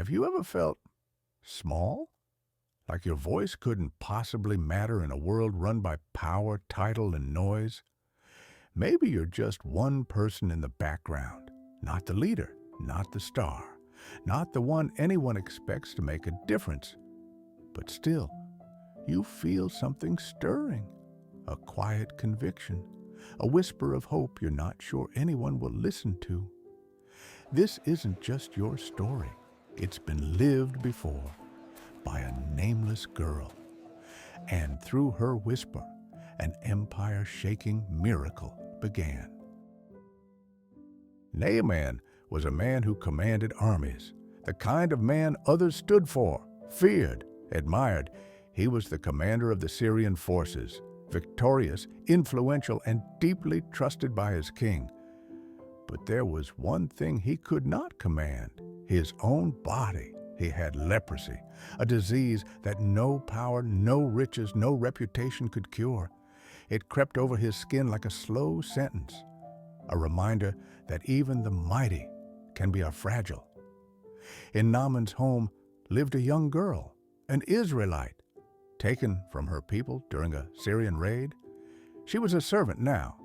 Have you ever felt small? Like your voice couldn't possibly matter in a world run by power, title, and noise? Maybe you're just one person in the background, not the leader, not the star, not the one anyone expects to make a difference. But still, you feel something stirring, a quiet conviction, a whisper of hope you're not sure anyone will listen to. This isn't just your story. It's been lived before by a nameless girl. And through her whisper, an empire-shaking miracle began. Naaman was a man who commanded armies, the kind of man others stood for, feared, admired. He was the commander of the Syrian forces, victorious, influential, and deeply trusted by his king. But there was one thing he could not command: his own body. He had leprosy, a disease that no power, no riches, no reputation could cure. It crept over his skin like a slow sentence, a reminder that even the mighty can be fragile. In Naaman's home lived a young girl, an Israelite, taken from her people during a Syrian raid. She was a servant now,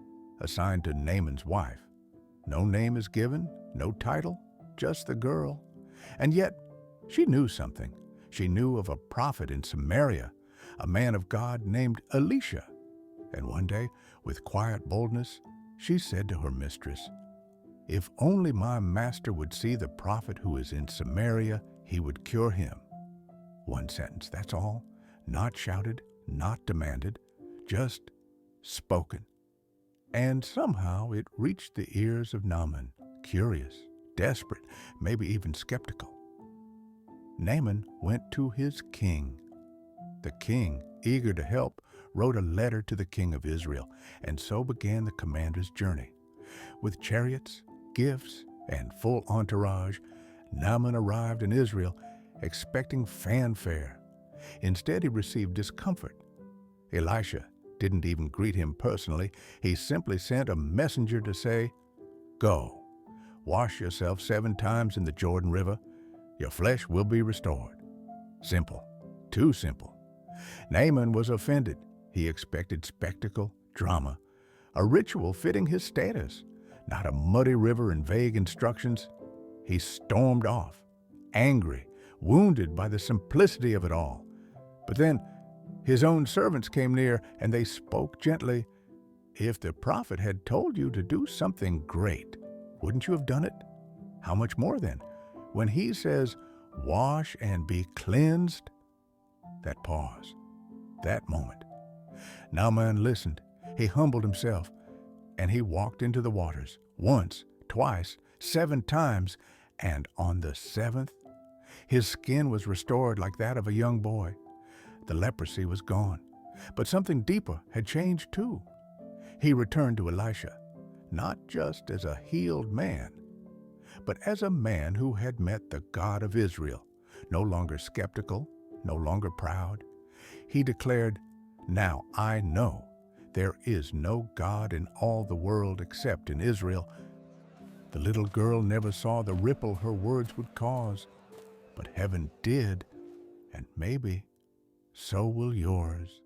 assigned to Naaman's wife. No name is given, no title, just the girl. And yet, she knew something. She knew of a prophet in Samaria, a man of God named Elisha. And one day, with quiet boldness, she said to her mistress, "If only my master would see the prophet who is in Samaria, he would cure him." One sentence, that's all. Not shouted, not demanded, just spoken. And somehow it reached the ears of Naaman, curious, desperate, maybe even skeptical. Naaman went to his king. The king, eager to help, wrote a letter to the king of Israel, and so began the commander's journey. With chariots, gifts, and full entourage, Naaman arrived in Israel, expecting fanfare. Instead, he received discomfort. Elisha didn't even greet him personally. He simply sent a messenger to say, "Go, wash yourself 7 times in the Jordan River. Your flesh will be restored." Simple, too simple. Naaman was offended. He expected spectacle, drama, a ritual fitting his status, not a muddy river and vague instructions. He stormed off, angry, wounded by the simplicity of it all. But then his own servants came near, and they spoke gently. "If the prophet had told you to do something great, wouldn't you have done it? How much more then? When he says, 'Wash and be cleansed'?" That pause, that moment. Naaman listened. He humbled himself, and he walked into the waters, once, twice, 7 times, and on the 7th, his skin was restored like that of a young boy. The leprosy was gone, but something deeper had changed too. He returned to Elisha, not just as a healed man, but as a man who had met the God of Israel, no longer skeptical, no longer proud. He declared, "Now I know there is no God in all the world except in Israel." The little girl never saw the ripple her words would cause, but heaven did, and maybe so will yours.